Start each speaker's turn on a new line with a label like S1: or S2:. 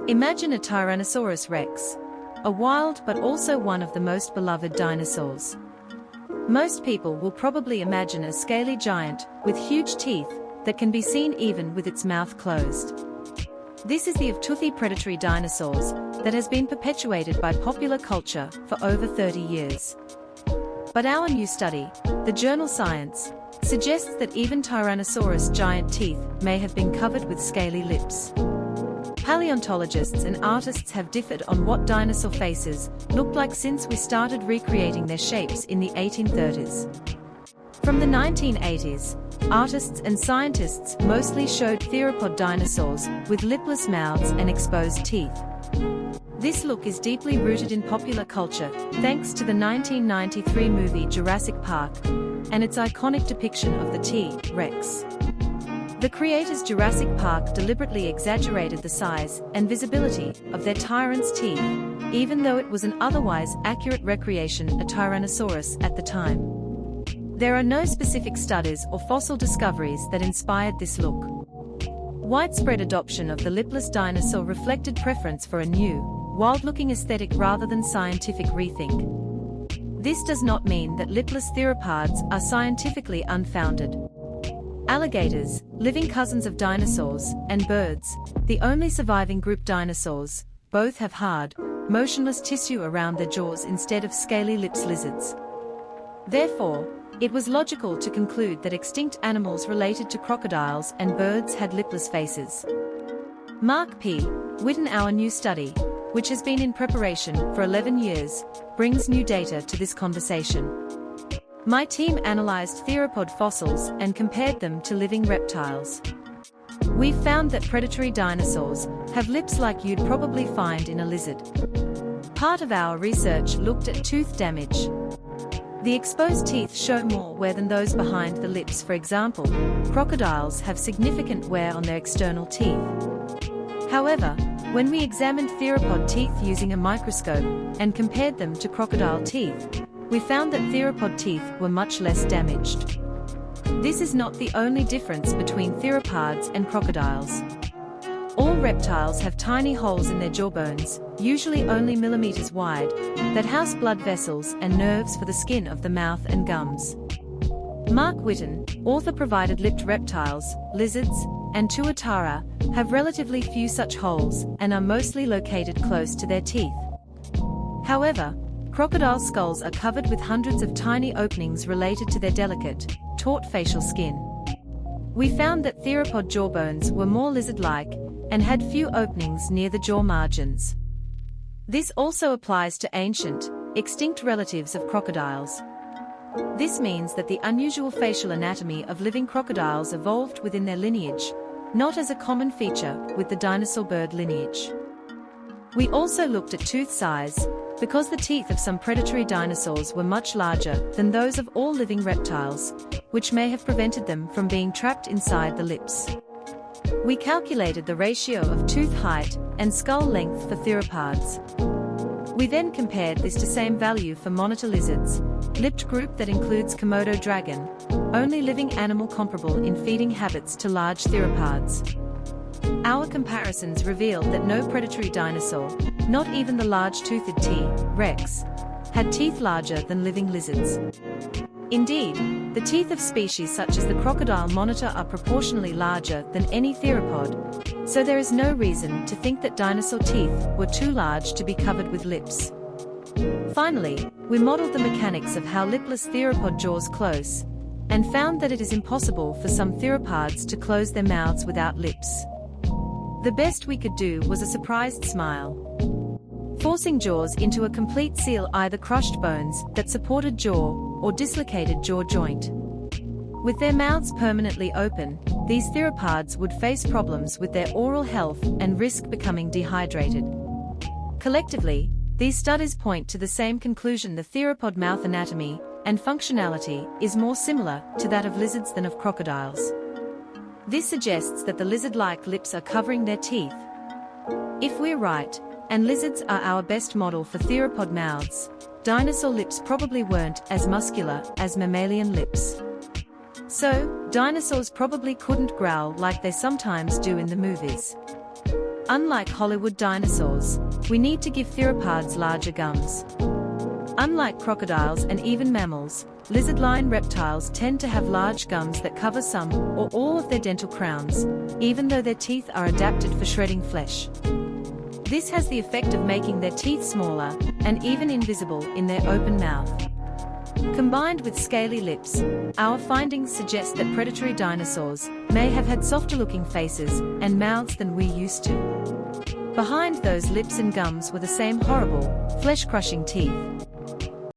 S1: Imagine a Tyrannosaurus rex, a wild but also one of the most beloved dinosaurs. Most people will probably imagine a scaly giant with huge teeth that can be seen even with its mouth closed. This is the of toothy predatory dinosaurs that has been perpetuated by popular culture for over 30 years. But our new study, the journal Science, suggests that even Tyrannosaurus giant teeth may have been covered with scaly lips. Paleontologists and artists have differed on what dinosaur faces looked like since we started recreating their shapes in the 1830s. From the 1980s, artists and scientists mostly showed theropod dinosaurs with lipless mouths and exposed teeth. This look is deeply rooted in popular culture, thanks to the 1993 movie Jurassic Park and its iconic depiction of the T-Rex. The creators Jurassic Park deliberately exaggerated the size and visibility of their tyrant's teeth, even though it was an otherwise accurate recreation of Tyrannosaurus at the time. There are no specific studies or fossil discoveries that inspired this look. Widespread adoption of the lipless dinosaur reflected preference for a new, wild-looking aesthetic rather than scientific rethink. This does not mean that lipless theropods are scientifically unfounded. Alligators, living cousins of dinosaurs, and birds, the only surviving group dinosaurs, both have hard, motionless tissue around their jaws instead of scaly lips lizards. Therefore, it was logical to conclude that extinct animals related to crocodiles and birds had lipless faces. Mark P. Whitten, our new study, which has been in preparation for 11 years, brings new data to this conversation. My team analyzed theropod fossils and compared them to living reptiles. We found that predatory dinosaurs have lips like you'd probably find in a lizard. Part of our research looked at tooth damage. The exposed teeth show more wear than those behind the lips. For example, crocodiles have significant wear on their external teeth. However, when we examined theropod teeth using a microscope and compared them to crocodile teeth, we found that theropod teeth were much less damaged. This is not the only difference between theropods and crocodiles. All reptiles have tiny holes in their jawbones, usually only millimeters wide, that house blood vessels and nerves for the skin of the mouth and gums. Mark Whitten, author, provided lipped reptiles, lizards, and tuatara have relatively few such holes and are mostly located close to their teeth. However, crocodile skulls are covered with hundreds of tiny openings related to their delicate, taut facial skin. We found that theropod jawbones were more lizard-like and had few openings near the jaw margins. This also applies to ancient, extinct relatives of crocodiles. This means that the unusual facial anatomy of living crocodiles evolved within their lineage, not as a common feature with the dinosaur bird lineage. We also looked at tooth size, because the teeth of some predatory dinosaurs were much larger than those of all living reptiles, which may have prevented them from being trapped inside the lips. We calculated the ratio of tooth height and skull length for theropods. We then compared this to same value for monitor lizards, lipped group that includes Komodo dragon, only living animal comparable in feeding habits to large theropods. Our comparisons revealed that no predatory dinosaur, not even the large-toothed T-Rex, had teeth larger than living lizards. Indeed, the teeth of species such as the crocodile monitor are proportionally larger than any theropod, so there is no reason to think that dinosaur teeth were too large to be covered with lips. Finally, we modeled the mechanics of how lipless theropod jaws close, and found that it is impossible for some theropods to close their mouths without lips. The best we could do was a surprised smile. Forcing jaws into a complete seal either crushed bones that supported jaw or dislocated jaw joint. With their mouths permanently open, these theropods would face problems with their oral health and risk becoming dehydrated. Collectively, these studies point to the same conclusion: the theropod mouth anatomy and functionality is more similar to that of lizards than of crocodiles. This suggests that the lizard-like lips are covering their teeth. If we're right, and lizards are our best model for theropod mouths, dinosaur lips probably weren't as muscular as mammalian lips. So, dinosaurs probably couldn't growl like they sometimes do in the movies. Unlike Hollywood dinosaurs, we need to give theropods larger gums. Unlike crocodiles and even mammals, lizard-line reptiles tend to have large gums that cover some or all of their dental crowns, even though their teeth are adapted for shredding flesh. This has the effect of making their teeth smaller and even invisible in their open mouth. Combined with scaly lips, our findings suggest that predatory dinosaurs may have had softer-looking faces and mouths than we used to. Behind those lips and gums were the same horrible, flesh-crushing teeth,